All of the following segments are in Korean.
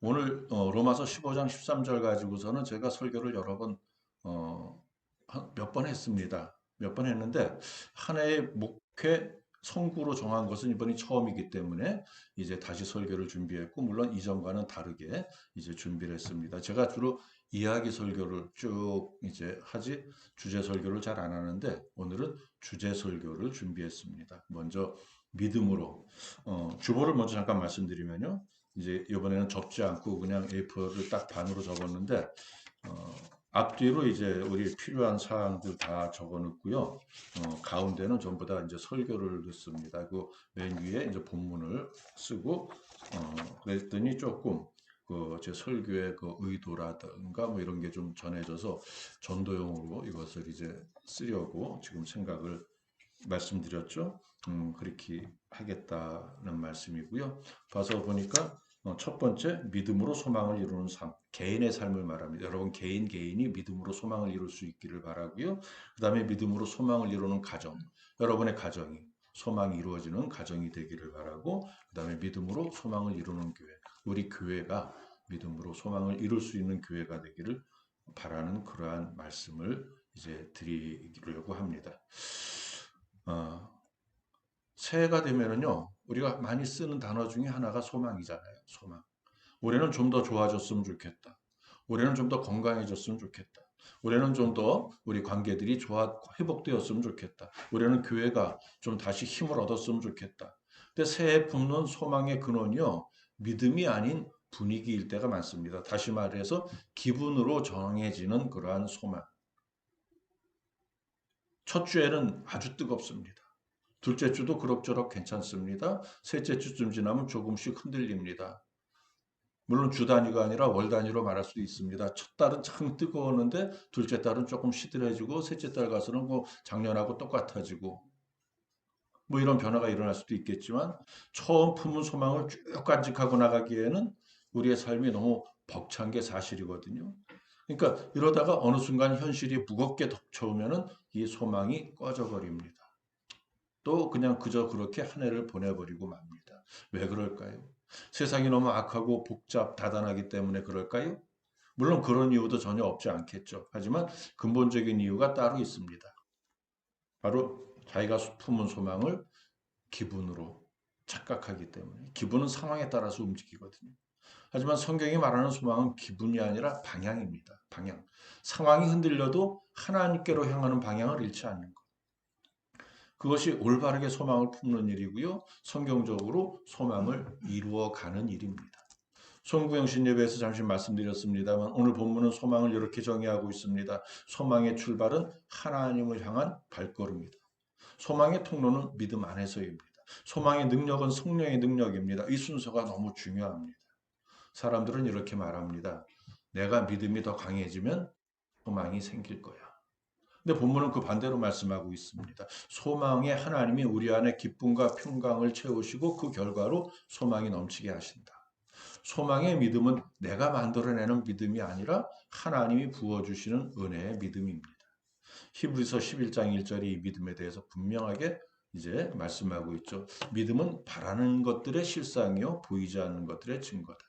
오늘 로마서 15장 13절 가지고서는 제가 설교를 여러 번, 몇 번 했습니다. 몇 번 했는데, 한 해의 목회 성구로 정한 것은 이번이 처음이기 때문에 이제 다시 설교를 준비했고, 물론 이전과는 다르게 이제 준비를 했습니다. 제가 주로 이야기 설교를 쭉 이제 하지, 주제 설교를 잘 안 하는데, 오늘은 주제 설교를 준비했습니다. 먼저 믿음으로, 주보를 먼저 잠깐 말씀드리면요. 이제 이번에는 접지 않고 그냥 A4를 딱 반으로 적었는데 어, 앞뒤로 이제 우리 필요한 사항들 다 적어 놓고요. 가운데는 전부 다 이제 설교를 넣습니다. 그 맨 위에 이제 본문을 쓰고 그랬더니 조금 그 제 설교의 그 의도라든가 뭐 이런 게 좀 전해져서 전도용으로 이것을 이제 쓰려고 지금 생각을 말씀드렸죠. 그렇게 하겠다는 말씀이고요. 봐서 보니까 첫 번째 믿음으로 소망을 이루는 삶, 개인의 삶을 말합니다. 여러분 개인이 믿음으로 소망을 이룰 수 있기를 바라고요. 그다음에 믿음으로 소망을 이루는 가정, 여러분의 가정이 소망이 이루어지는 가정이 되기를 바라고, 그다음에 믿음으로 소망을 이루는 교회, 우리 교회가 믿음으로 소망을 이룰 수 있는 교회가 되기를 바라는 그러한 말씀을 이제 드리려고 합니다. 어, 새해가 되면은요, 우리가 많이 쓰는 단어 중에 하나가 소망이잖아요. 소망. 올해는 좀 더 좋아졌으면 좋겠다. 올해는 좀 더 건강해졌으면 좋겠다. 올해는 좀 더 우리 관계들이 회복되었으면 좋겠다. 올해는 교회가 좀 다시 힘을 얻었으면 좋겠다. 근데 새해 품는 소망의 근원이요, 믿음이 아닌 분위기일 때가 많습니다. 다시 말해서 기분으로 정해지는 그러한 소망. 첫 주에는 아주 뜨겁습니다. 둘째 주도 그럭저럭 괜찮습니다. 셋째 주쯤 지나면 조금씩 흔들립니다. 물론 주 단위가 아니라 월 단위로 말할 수도 있습니다. 첫 달은 참 뜨거웠는데 둘째 달은 조금 시들해지고 셋째 달 가서는 뭐 작년하고 똑같아지고 뭐 이런 변화가 일어날 수도 있겠지만, 처음 품은 소망을 쭉 간직하고 나가기에는 우리의 삶이 너무 벅찬 게 사실이거든요. 그러니까 이러다가 어느 순간 현실이 무겁게 덮쳐오면은 이 소망이 꺼져버립니다. 또 그냥 그저 그렇게 한 해를 보내버리고 맙니다. 왜 그럴까요? 세상이 너무 악하고 다단하기 때문에 그럴까요? 물론 그런 이유도 전혀 없지 않겠죠. 하지만 근본적인 이유가 따로 있습니다. 바로 자기가 품은 소망을 기분으로 착각하기 때문에. 기분은 상황에 따라서 움직이거든요. 하지만 성경이 말하는 소망은 기분이 아니라 방향입니다. 방향. 상황이 흔들려도 하나님께로 향하는 방향을 잃지 않는 것. 그것이 올바르게 소망을 품는 일이고요. 성경적으로 소망을 이루어가는 일입니다. 송구영신 예배에서 잠시 말씀드렸습니다만, 오늘 본문은 소망을 이렇게 정의하고 있습니다. 소망의 출발은 하나님을 향한 발걸음이다. 소망의 통로는 믿음 안에서입니다. 소망의 능력은 성령의 능력입니다. 이 순서가 너무 중요합니다. 사람들은 이렇게 말합니다. 내가 믿음이 더 강해지면 소망이 생길 거야. 근데 본문은 그 반대로 말씀하고 있습니다. 소망의 하나님이 우리 안에 기쁨과 평강을 채우시고 그 결과로 소망이 넘치게 하신다. 소망의 믿음은 내가 만들어내는 믿음이 아니라 하나님이 부어주시는 은혜의 믿음입니다. 히브리서 11장 1절이 이 믿음에 대해서 분명하게 이제 말씀하고 있죠. 믿음은 바라는 것들의 실상이요 보이지 않는 것들의 증거다.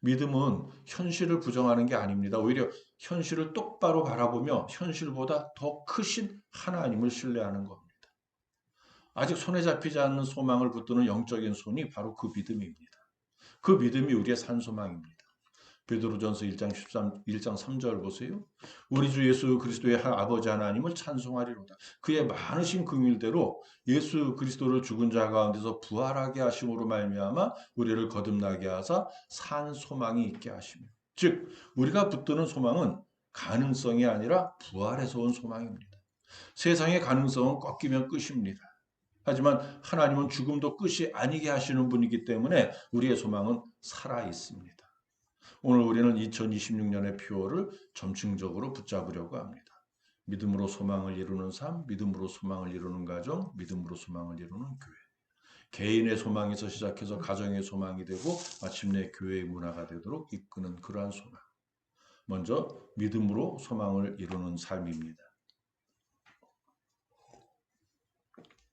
믿음은 현실을 부정하는 게 아닙니다. 오히려 현실을 똑바로 바라보며 현실보다 더 크신 하나님을 신뢰하는 겁니다. 아직 손에 잡히지 않는 소망을 붙드는 영적인 손이 바로 그 믿음입니다. 그 믿음이 우리의 산소망입니다. 베드로전서 1장 1장 3절 보세요. 우리 주 예수 그리스도의 아버지 하나님을 찬송하리로다. 그의 많으신 긍휼대로 예수 그리스도를 죽은 자 가운데서 부활하게 하심으로 말미암아 우리를 거듭나게 하사 산 소망이 있게 하시며. 즉 우리가 붙드는 소망은 가능성이 아니라 부활에서 온 소망입니다. 세상의 가능성은 꺾이면 끝입니다. 하지만 하나님은 죽음도 끝이 아니게 하시는 분이기 때문에 우리의 소망은 살아 있습니다. 오늘 우리는 2026년의 표어를 점층적으로 붙잡으려고 합니다. 믿음으로 소망을 이루는 삶, 믿음으로 소망을 이루는 가정, 믿음으로 소망을 이루는 교회. 개인의 소망에서 시작해서 가정의 소망이 되고 마침내 교회의 문화가 되도록 이끄는 그러한 소망. 먼저 믿음으로 소망을 이루는 삶입니다.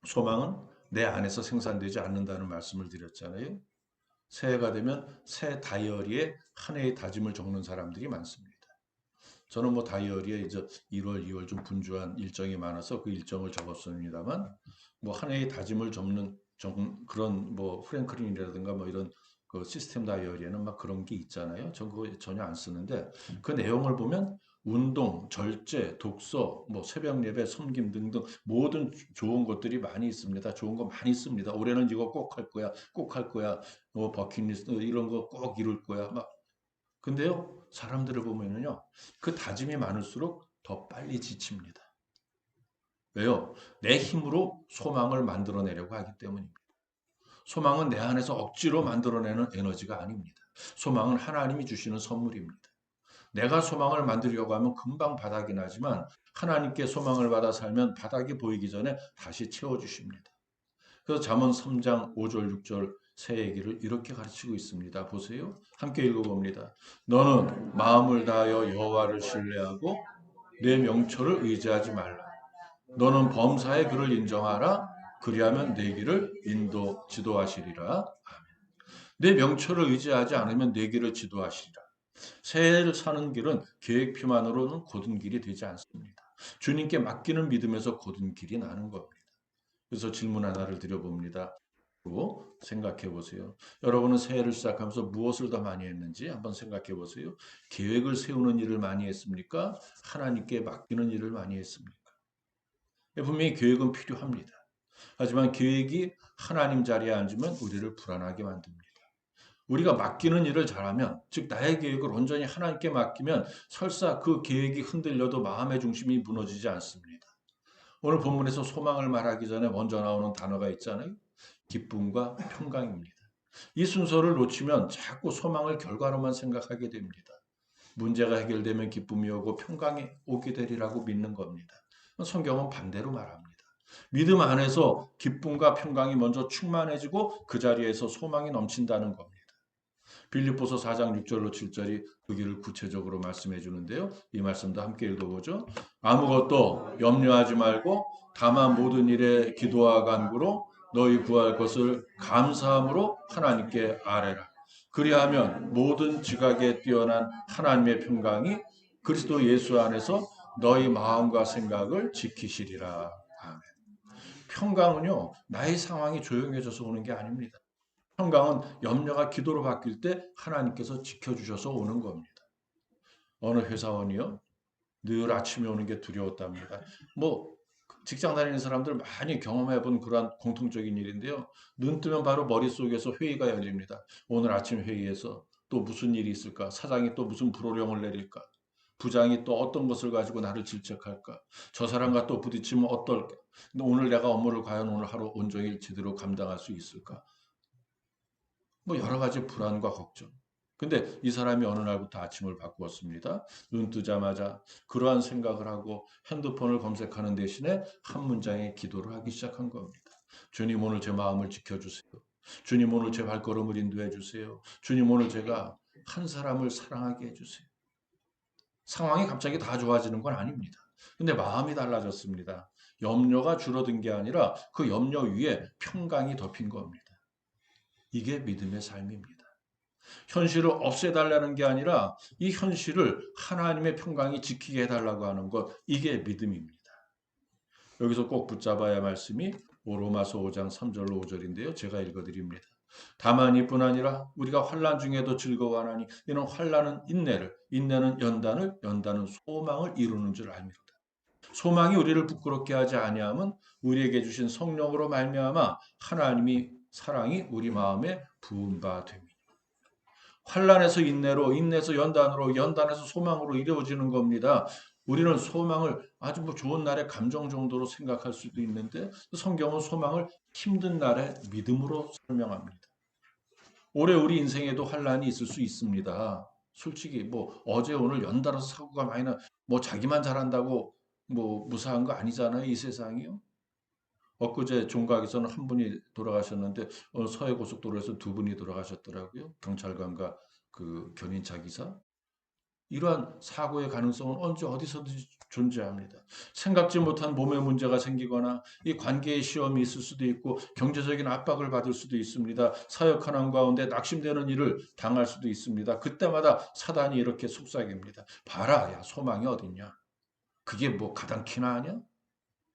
소망은 내 안에서 생산되지 않는다는 말씀을 드렸잖아요. 새해가 되면 새 다이어리에 한 해의 다짐을 적는 사람들이 많습니다. 저는 뭐 다이어리에 이제 1월, 2월 좀 분주한 일정이 많아서 그 일정을 적었습니다만 뭐 한 해의 다짐을 적는 그런 뭐 프랭클린이라든가 뭐 이런 그 시스템 다이어리에는 막 그런 게 있잖아요. 전 그거 전혀 안 쓰는데 그 내용을 보면 운동, 절제, 독서, 뭐 새벽 예배, 섬김 등등 모든 좋은 것들이 많이 있습니다. 좋은 거 많이 씁니다. 올해는 이거 꼭 할 거야, 꼭 할 거야. 뭐 버킷리스트 이런 거 꼭 이룰 거야. 막 근데요, 사람들을 보면은요, 그 다짐이 많을수록 더 빨리 지칩니다. 왜요? 내 힘으로 소망을 만들어내려고 하기 때문입니다. 소망은 내 안에서 억지로 만들어내는 에너지가 아닙니다. 소망은 하나님이 주시는 선물입니다. 내가 소망을 만들려고 하면 금방 바닥이 나지만 하나님께 소망을 받아 살면 바닥이 보이기 전에 다시 채워주십니다. 그래서 잠언 3장 5절 6절 새 얘기를 이렇게 가르치고 있습니다. 보세요. 함께 읽어봅니다. 너는 마음을 다하여 여호와를 신뢰하고 내 명철을 의지하지 말라. 너는 범사의 그를 인정하라. 그리하면 내 길을 지도하시리라. 내 명철을 의지하지 않으면 내 길을 지도하시리라. 새해를 사는 길은 계획표만으로는 곧은 길이 되지 않습니다. 주님께 맡기는 믿음에서 곧은 길이 나는 겁니다. 그래서 질문 하나를 드려봅니다. 생각해 보세요. 여러분은 새해를 시작하면서 무엇을 더 많이 했는지 한번 생각해 보세요. 계획을 세우는 일을 많이 했습니까? 하나님께 맡기는 일을 많이 했습니까? 분명히 계획은 필요합니다. 하지만 계획이 하나님 자리에 앉으면 우리를 불안하게 만듭니다. 우리가 맡기는 일을 잘하면, 즉 나의 계획을 온전히 하나님께 맡기면 설사 그 계획이 흔들려도 마음의 중심이 무너지지 않습니다. 오늘 본문에서 소망을 말하기 전에 먼저 나오는 단어가 있잖아요. 기쁨과 평강입니다. 이 순서를 놓치면 자꾸 소망을 결과로만 생각하게 됩니다. 문제가 해결되면 기쁨이 오고 평강이 오게 되리라고 믿는 겁니다. 성경은 반대로 말합니다. 믿음 안에서 기쁨과 평강이 먼저 충만해지고 그 자리에서 소망이 넘친다는 겁니다. 빌립보서 4장 6절로 7절이 그 길을 구체적으로 말씀해 주는데요. 이 말씀도 함께 읽어보죠. 아무것도 염려하지 말고 다만 모든 일에 기도와 간구로 너희 구할 것을 감사함으로 하나님께 아뢰라. 그리하면 모든 지각에 뛰어난 하나님의 평강이 그리스도 예수 안에서 너희 마음과 생각을 지키시리라. 아멘. 평강은요, 나의 상황이 조용해져서 오는 게 아닙니다. 평강은 염려가 기도로 바뀔 때 하나님께서 지켜주셔서 오는 겁니다. 어느 회사원이요, 늘 아침에 오는 게 두려웠답니다. 뭐 직장 다니는 사람들 많이 경험해 본 그러한 공통적인 일인데요. 눈 뜨면 바로 머릿속에서 회의가 열립니다. 오늘 아침 회의에서 또 무슨 일이 있을까? 사장이 또 무슨 불호령을 내릴까? 부장이 또 어떤 것을 가지고 나를 질책할까? 저 사람과 또 부딪히면 어떨까? 근데 오늘 내가 업무를 과연 오늘 하루 온종일 제대로 감당할 수 있을까? 뭐 여러 가지 불안과 걱정. 근데 이 사람이 어느 날부터 아침을 바꾸었습니다. 눈 뜨자마자 그러한 생각을 하고 핸드폰을 검색하는 대신에 한 문장의 기도를 하기 시작한 겁니다. 주님 오늘 제 마음을 지켜주세요. 주님 오늘 제 발걸음을 인도해 주세요. 주님 오늘 제가 한 사람을 사랑하게 해주세요. 상황이 갑자기 다 좋아지는 건 아닙니다. 근데 마음이 달라졌습니다. 염려가 줄어든 게 아니라 그 염려 위에 평강이 덮인 겁니다. 이게 믿음의 삶입니다. 현실을 없애달라는 게 아니라 이 현실을 하나님의 평강이 지키게 해달라고 하는 것, 이게 믿음입니다. 여기서 꼭 붙잡아야 할 말씀이 로마서 5장 3절로 5절인데요. 제가 읽어드립니다. 다만 이뿐 아니라 우리가 환난 중에도 즐거워하나니 이는 환난은 인내를, 인내는 연단을, 연단은 소망을 이루는 줄 알미로다. 소망이 우리를 부끄럽게 하지 아니함은 우리에게 주신 성령으로 말미암아 하나님이 사랑이 우리 마음에 부은 바 됩니다. 환난에서 인내로, 인내에서 연단으로, 연단에서 소망으로 이루어지는 겁니다. 우리는 소망을 아주 뭐 좋은 날의 감정 정도로 생각할 수도 있는데 성경은 소망을 힘든 날의 믿음으로 설명합니다. 올해 우리 인생에도 환난이 있을 수 있습니다. 솔직히 뭐 어제 오늘 연달아서 사고가 많이 뭐 자기만 잘한다고 뭐 무사한 거 아니잖아요, 이 세상이요. 엊그제 종각에서는 한 분이 돌아가셨는데 서해고속도로에서 두 분이 돌아가셨더라고요. 경찰관과 그 견인차 기사. 이러한 사고의 가능성은 언제 어디서든지 존재합니다. 생각지 못한 몸에 문제가 생기거나 이 관계의 시험이 있을 수도 있고 경제적인 압박을 받을 수도 있습니다. 사역하는 가운데 낙심되는 일을 당할 수도 있습니다. 그때마다 사단이 이렇게 속삭입니다. 봐라, 야, 소망이 어딨냐? 그게 뭐 가당키나 하냐?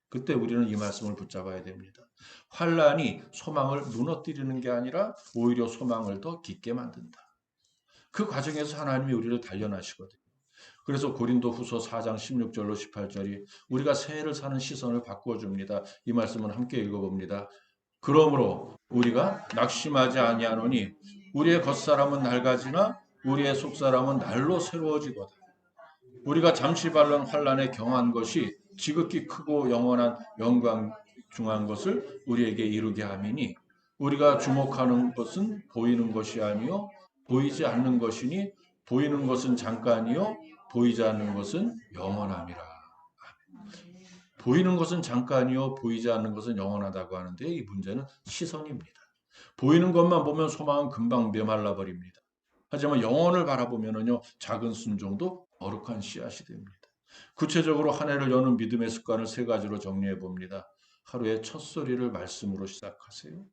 그때 우리는 이 말씀을 붙잡아야 됩니다. 환란이 소망을 무너뜨리는 게 아니라 오히려 소망을 더 깊게 만든다. 그 과정에서 하나님이 우리를 단련하시거든요. 그래서 고린도 후서 4장 16절로 18절이 우리가 새해를 사는 시선을 바꾸어 줍니다. 이 말씀을 함께 읽어봅니다. 그러므로 우리가 낙심하지 아니하노니 우리의 겉사람은 낡아지나 우리의 속사람은 날로 새로워지거든. 우리가 잠시 받는 환란에 경한 것이 지극히 크고 영원한 영광 중한 것을 우리에게 이루게 함이니 우리가 주목하는 것은 보이는 것이 아니요 보이지 않는 것이니 보이는 것은 잠깐이요 보이지 않는 것은 영원함이라. 보이는 것은 잠깐이요 보이지 않는 것은 영원하다고 하는데 이 문제는 시선입니다. 보이는 것만 보면 소망은 금방 메말라 버립니다. 하지만 영혼을 바라보면요 작은 순종도 거룩한 씨앗이 됩니다. 구체적으로 한 해를 여는 믿음의 습관을 세 가지로 정리해 봅니다. 하루에 첫 소리를 말씀으로 시작하세요.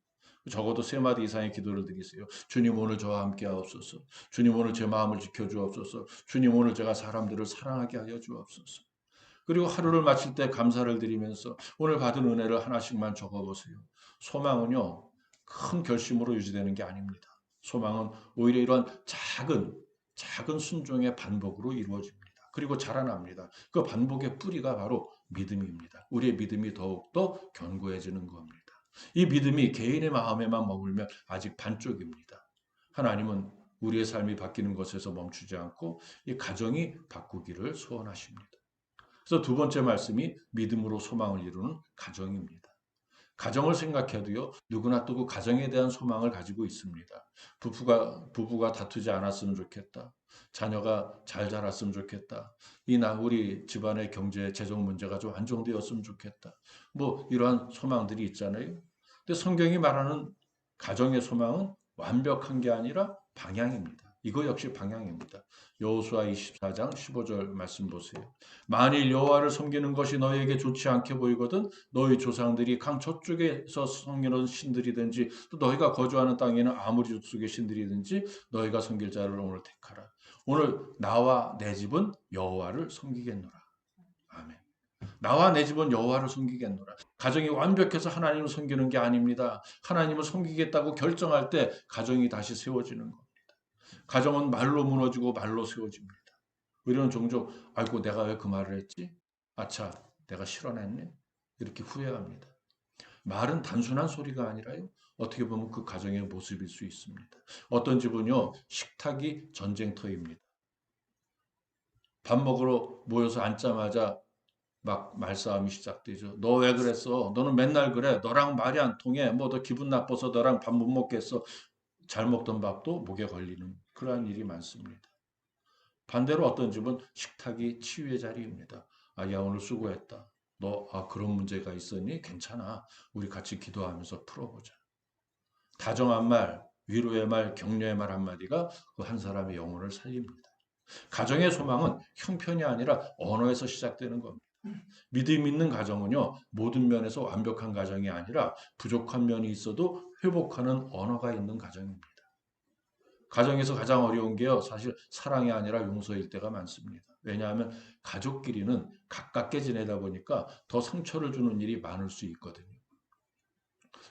적어도 세 마디 이상의 기도를 드리세요. 주님 오늘 저와 함께 하옵소서. 주님 오늘 제 마음을 지켜주옵소서. 주님 오늘 제가 사람들을 사랑하게 하여 주옵소서. 그리고 하루를 마칠 때 감사를 드리면서 오늘 받은 은혜를 하나씩만 적어보세요. 소망은요 큰 결심으로 유지되는 게 아닙니다. 소망은 오히려 이런 작은 순종의 반복으로 이루어집니다. 그리고 자라납니다. 그 반복의 뿌리가 바로 믿음입니다. 우리의 믿음이 더욱더 견고해지는 겁니다. 이 믿음이 개인의 마음에만 머물면 아직 반쪽입니다. 하나님은 우리의 삶이 바뀌는 것에서 멈추지 않고 이 가정이 바꾸기를 소원하십니다. 그래서 두 번째 말씀이 믿음으로 소망을 이루는 가정입니다. 가정을 생각해도요, 누구나 또 그 가정에 대한 소망을 가지고 있습니다. 부부가 다투지 않았으면 좋겠다. 자녀가 잘 자랐으면 좋겠다. 우리 집안의 경제, 재정 문제가 좀 안정되었으면 좋겠다. 뭐, 이러한 소망들이 있잖아요. 근데 성경이 말하는 가정의 소망은 완벽한 게 아니라 방향입니다. 이거 역시 방향입니다. 여호수아 24장 15절 말씀 보세요. 만일 여호와를 섬기는 것이 너희에게 좋지 않게 보이거든 너희 조상들이 강 저쪽에서 섬기는 신들이든지 또 너희가 거주하는 땅에는 아무리 족속의 신들이든지 너희가 섬길 자를 오늘 택하라. 오늘 나와 내 집은 여호와를 섬기겠노라. 아멘. 나와 내 집은 여호와를 섬기겠노라. 가정이 완벽해서 하나님을 섬기는 게 아닙니다. 하나님을 섬기겠다고 결정할 때 가정이 다시 세워지는 겁니다. 가정은 말로 무너지고 말로 세워집니다. 우리는 종종 아이고 내가 왜 그 말을 했지? 아차 내가 실언했네. 이렇게 후회합니다. 말은 단순한 소리가 아니라요. 어떻게 보면 그 가정의 모습일 수 있습니다. 어떤 집은요. 식탁이 전쟁터입니다. 밥 먹으러 모여서 앉자마자 막 말싸움이 시작되죠. 너 왜 그랬어? 너는 맨날 그래. 너랑 말이 안 통해. 뭐 너 기분 나빠서 너랑 밥 못 먹겠어. 잘 먹던 밥도 목에 걸리는 그러한 일이 많습니다. 반대로 어떤 집은 식탁이 치유의 자리입니다. 아, 야, 오늘 수고했다. 너, 그런 문제가 있었니? 괜찮아. 우리 같이 기도하면서 풀어보자. 다정한 말, 위로의 말, 격려의 말 한마디가 그 한 사람의 영혼을 살립니다. 가정의 소망은 형편이 아니라 언어에서 시작되는 겁니다. 믿음 있는 가정은요, 모든 면에서 완벽한 가정이 아니라 부족한 면이 있어도 회복하는 언어가 있는 가정입니다. 가정에서 가장 어려운 게요, 사실 사랑이 아니라 용서일 때가 많습니다. 왜냐하면 가족끼리는 가깝게 지내다 보니까 더 상처를 주는 일이 많을 수 있거든요.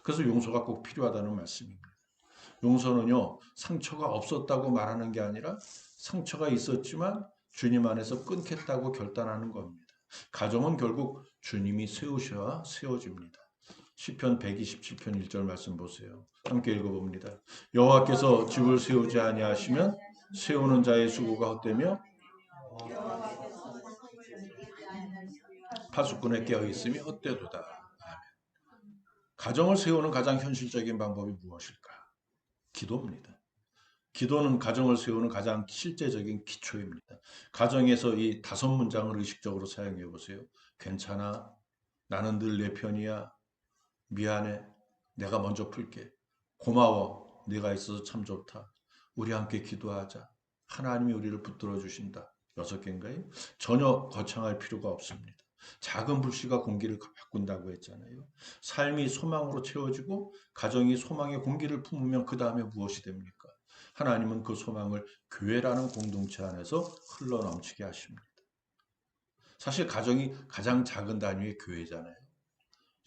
그래서 용서가 꼭 필요하다는 말씀입니다. 용서는요, 상처가 없었다고 말하는 게 아니라 상처가 있었지만 주님 안에서 끊겠다고 결단하는 겁니다. 가정은 결국 주님이 세우셔야 세워집니다. 시편 127편 1절 말씀 보세요. 함께 읽어봅니다. 여호와께서 집을 세우지 아니하시면 세우는 자의 수고가 헛되며 파수꾼의 깨어 있음이 헛되도다. 가정을 세우는 가장 현실적인 방법이 무엇일까? 기도입니다. 기도는 가정을 세우는 가장 실제적인 기초입니다. 가정에서 이 5문장을 의식적으로 사용해 보세요. 괜찮아. 나는 늘 내 편이야. 미안해. 내가 먼저 풀게. 고마워. 네가 있어서 참 좋다. 우리 함께 기도하자. 하나님이 우리를 붙들어 주신다. 6개인가요? 전혀 거창할 필요가 없습니다. 작은 불씨가 공기를 바꾼다고 했잖아요. 삶이 소망으로 채워지고 가정이 소망의 공기를 품으면 그 다음에 무엇이 됩니까? 하나님은 그 소망을 교회라는 공동체 안에서 흘러넘치게 하십니다. 사실 가정이 가장 작은 단위의 교회잖아요.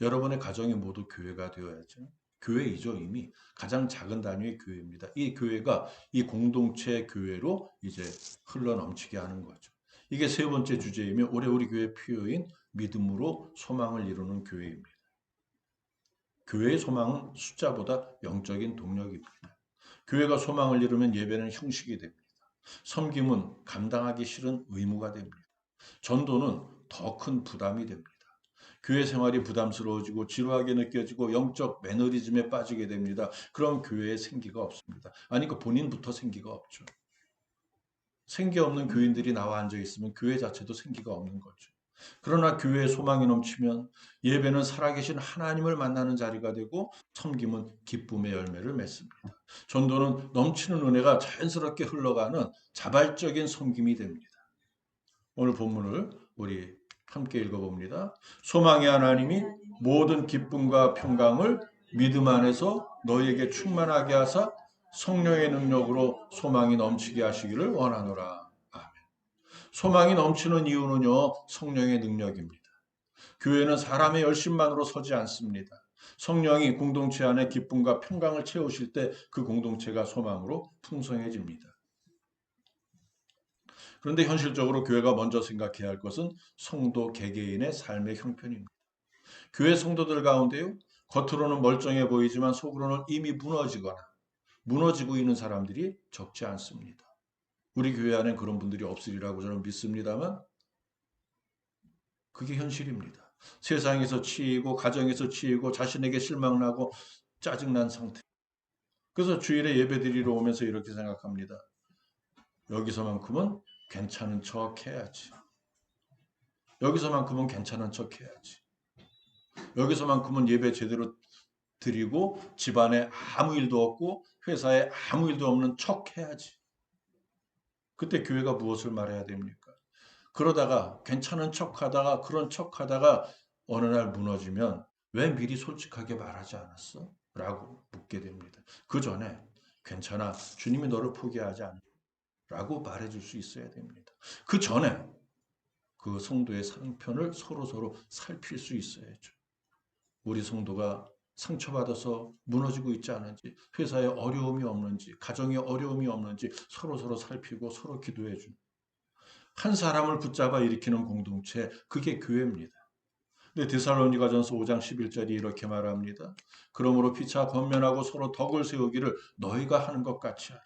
여러분의 가정이 모두 교회가 되어야죠. 교회이죠, 이미. 가장 작은 단위의 교회입니다. 이 교회가 이 공동체 교회로 이제 흘러넘치게 하는 거죠. 이게 세 번째 주제이며 올해 우리 교회 표어인 믿음으로 소망을 이루는 교회입니다. 교회의 소망은 숫자보다 영적인 동력입니다. 교회가 소망을 이루면 예배는 형식이 됩니다. 섬김은 감당하기 싫은 의무가 됩니다. 전도는 더 큰 부담이 됩니다. 교회 생활이 부담스러워지고 지루하게 느껴지고 영적 매너리즘에 빠지게 됩니다. 그럼 교회에 생기가 없습니다. 아니, 그 본인부터 생기가 없죠. 생기 없는 교인들이 나와 앉아 있으면 교회 자체도 생기가 없는 거죠. 그러나 교회에 소망이 넘치면 예배는 살아계신 하나님을 만나는 자리가 되고 섬김은 기쁨의 열매를 맺습니다. 전도는 넘치는 은혜가 자연스럽게 흘러가는 자발적인 섬김이 됩니다. 오늘 본문을 우리 함께 읽어봅니다. 소망의 하나님이 모든 기쁨과 평강을 믿음 안에서 너희에게 충만하게 하사 성령의 능력으로 소망이 넘치게 하시기를 원하노라. 아멘. 소망이 넘치는 이유는요, 성령의 능력입니다. 교회는 사람의 열심만으로 서지 않습니다. 성령이 공동체 안에 기쁨과 평강을 채우실 때 그 공동체가 소망으로 풍성해집니다. 그런데 현실적으로 교회가 먼저 생각해야 할 것은 성도 개개인의 삶의 형편입니다. 교회 성도들 가운데요, 겉으로는 멀쩡해 보이지만 속으로는 이미 무너지고 있는 사람들이 적지 않습니다. 우리 교회 안에 그런 분들이 없으리라고 저는 믿습니다만 그게 현실입니다. 세상에서 치이고 가정에서 치이고 자신에게 실망나고 짜증난 상태. 그래서 주일에 예배 드리러 오면서 이렇게 생각합니다. 여기서만큼은 괜찮은 척 해야지. 여기서만큼은 괜찮은 척 해야지. 여기서만큼은 예배 제대로 드리고 집안에 아무 일도 없고 회사에 아무 일도 없는 척 해야지. 그때 교회가 무엇을 말해야 됩니까? 그러다가 괜찮은 척 하다가 그런 척 하다가 어느 날 무너지면 왜 미리 솔직하게 말하지 않았어? 라고 묻게 됩니다. 그 전에 괜찮아. 주님이 너를 포기하지 않아. 라고 말해줄 수 있어야 됩니다. 그 전에 그 성도의 상편을 서로 살필 수 있어야죠. 우리 성도가 상처받아서 무너지고 있지 않은지, 회사에 어려움이 없는지, 가정에 어려움이 없는지 서로 살피고 서로 기도해 줍니다. 한 사람을 붙잡아 일으키는 공동체, 그게 교회입니다. 근데 데살로니가전서 5장 11절이 이렇게 말합니다. 그러므로 피차 권면하고 서로 덕을 세우기를 너희가 하는 것 같이 하라.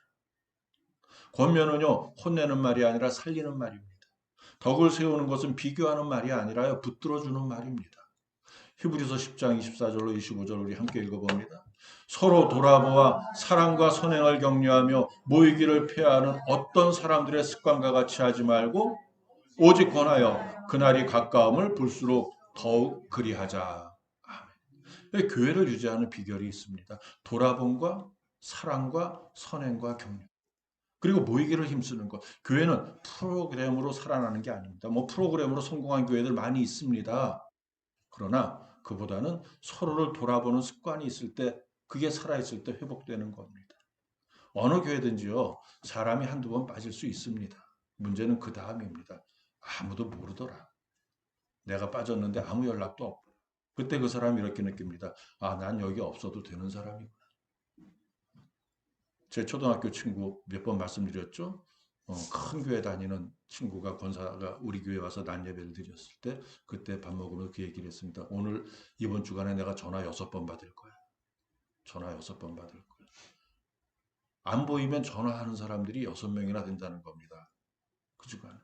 권면은요, 혼내는 말이 아니라 살리는 말입니다. 덕을 세우는 것은 비교하는 말이 아니라요, 붙들어주는 말입니다. 히브리서 10장 24절로 25절 우리 함께 읽어봅니다. 서로 돌아보아 사랑과 선행을 격려하며 모이기를 폐하는 어떤 사람들의 습관과 같이 하지 말고 오직 권하여 그날이 가까움을 볼수록 더욱 그리하자. 아멘. 교회를 유지하는 비결이 있습니다. 돌아봄과 사랑과 선행과 격려. 그리고 모이기를 힘쓰는 것. 교회는 프로그램으로 살아나는 게 아닙니다. 뭐 프로그램으로 성공한 교회들 많이 있습니다. 그러나 그보다는 서로를 돌아보는 습관이 있을 때, 그게 살아있을 때 회복되는 겁니다. 어느 교회든지요, 사람이 한두 번 빠질 수 있습니다. 문제는 그 다음입니다. 아무도 모르더라. 내가 빠졌는데 아무 연락도 없고. 그때 그 사람이 이렇게 느낍니다. 아, 난 여기 없어도 되는 사람이구나. 제 초등학교 친구 몇 번 말씀드렸죠? 큰 교회 다니는 친구가 권사가 우리 교회 와서 난 예배를 드렸을 때 그때 밥 먹으면서 그 얘기를 했습니다. 오늘 이번 주간에 내가 전화 6번 받을 거야. 전화 6번 받을 거야. 안 보이면 전화하는 사람들이 6명이나 된다는 겁니다. 그 주간에.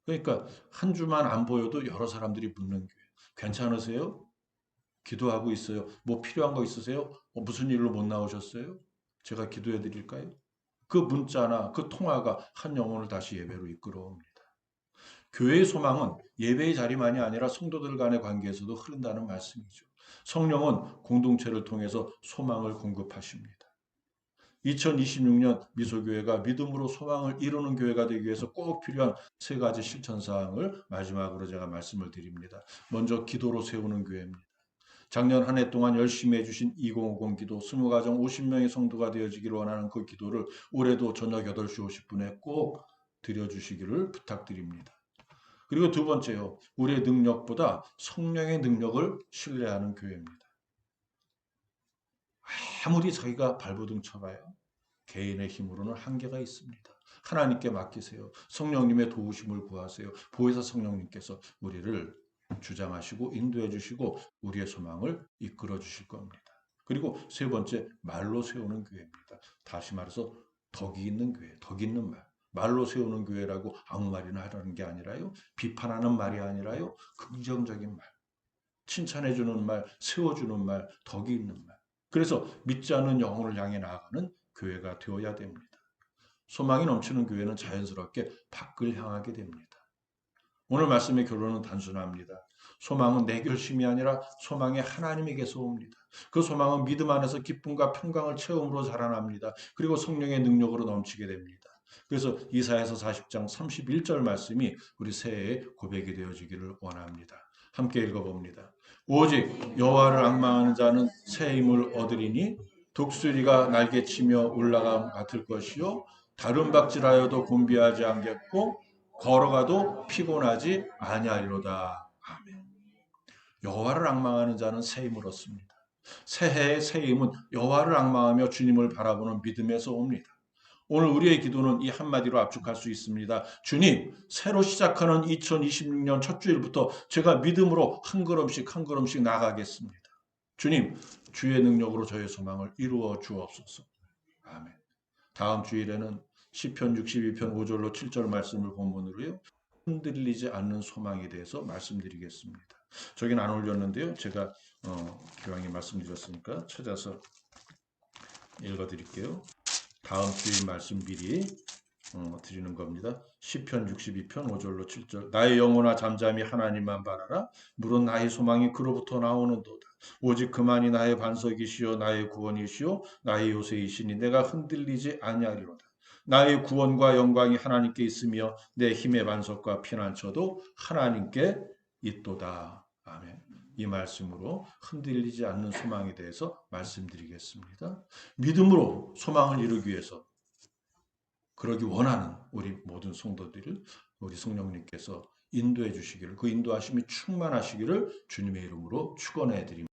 그러니까 한 주만 안 보여도 여러 사람들이 묻는 교회. 괜찮으세요? 기도하고 있어요. 뭐 필요한 거 있으세요? 무슨 일로 못 나오셨어요? 제가 기도해 드릴까요? 그 문자나 그 통화가 한 영혼을 다시 예배로 이끌어옵니다. 교회의 소망은 예배의 자리만이 아니라 성도들 간의 관계에서도 흐른다는 말씀이죠. 성령은 공동체를 통해서 소망을 공급하십니다. 2026년 미소교회가 믿음으로 소망을 이루는 교회가 되기 위해서 꼭 필요한 세 가지 실천사항을 마지막으로 제가 말씀을 드립니다. 먼저 기도로 세우는 교회입니다. 작년 한 해 동안 열심히 해주신 2050 기도, 20가정 50명의 성도가 되어지기를 원하는 그 기도를 올해도 저녁 8시 50분에 꼭 드려주시기를 부탁드립니다. 그리고 두 번째요. 우리의 능력보다 성령의 능력을 신뢰하는 교회입니다. 아무리 자기가 발버둥 쳐봐요. 개인의 힘으로는 한계가 있습니다. 하나님께 맡기세요. 성령님의 도우심을 구하세요. 보혜사 성령님께서 우리를 주장하시고 인도해 주시고 우리의 소망을 이끌어 주실 겁니다. 그리고 세 번째, 말로 세우는 교회입니다. 다시 말해서 덕이 있는 교회, 덕 있는 말. 말로 세우는 교회라고 아무 말이나 하라는 게 아니라요. 비판하는 말이 아니라요. 긍정적인 말, 칭찬해 주는 말, 세워주는 말, 덕이 있는 말. 그래서 믿지 않는 영혼을 향해 나아가는 교회가 되어야 됩니다. 소망이 넘치는 교회는 자연스럽게 밖을 향하게 됩니다. 오늘 말씀의 결론은 단순합니다. 소망은 내 결심이 아니라 소망이 하나님에게서 옵니다. 그 소망은 믿음 안에서 기쁨과 평강을 체험으로 자라납니다. 그리고 성령의 능력으로 넘치게 됩니다. 그래서 이사야서 40장 31절 말씀이 우리 새해의 고백이 되어지기를 원합니다. 함께 읽어봅니다. 오직 여호와를 앙망하는 자는 새 힘을 얻으리니 독수리가 날개치며 올라감 같을 것이요 다른 박질하여도 곤비하지 않겠고 걸어가도 피곤하지 아니하리로다. 아멘. 여호와를 앙망하는 자는 새 힘을 얻습니다. 새해의 새 힘은 여호와를 앙망하며 주님을 바라보는 믿음에서 옵니다. 오늘 우리의 기도는 이 한마디로 압축할 수 있습니다. 주님, 새로 시작하는 2026년 첫 주일부터 제가 믿음으로 한 걸음씩 한 걸음씩 나가겠습니다. 주님, 주의 능력으로 저의 소망을 이루어 주옵소서. 아멘. 다음 주일에는 시편 62편 5절로 7절 말씀을 본문으로요. 흔들리지 않는 소망에 대해서 말씀드리겠습니다. 저긴 안 올렸는데요. 제가 기왕에 말씀드렸으니까 찾아서 읽어드릴게요. 다음 주일 말씀 미리 드리는 겁니다. 시편 62편 5절로 7절. 나의 영혼아 잠잠히 하나님만 바라라. 물은 나의 소망이 그로부터 나오는도다. 오직 그만이 나의 반석이시요 나의 구원이시요 나의 요새이시니 내가 흔들리지 아니하리로다. 나의 구원과 영광이 하나님께 있으며 내 힘의 반석과 피난처도 하나님께 있도다. 아멘. 이 말씀으로 흔들리지 않는 소망에 대해서 말씀드리겠습니다. 믿음으로 소망을 이루기 위해서 그러기 원하는 우리 모든 성도들을 우리 성령님께서 인도해 주시기를 그 인도하심이 충만하시기를 주님의 이름으로 축원해 드립니다.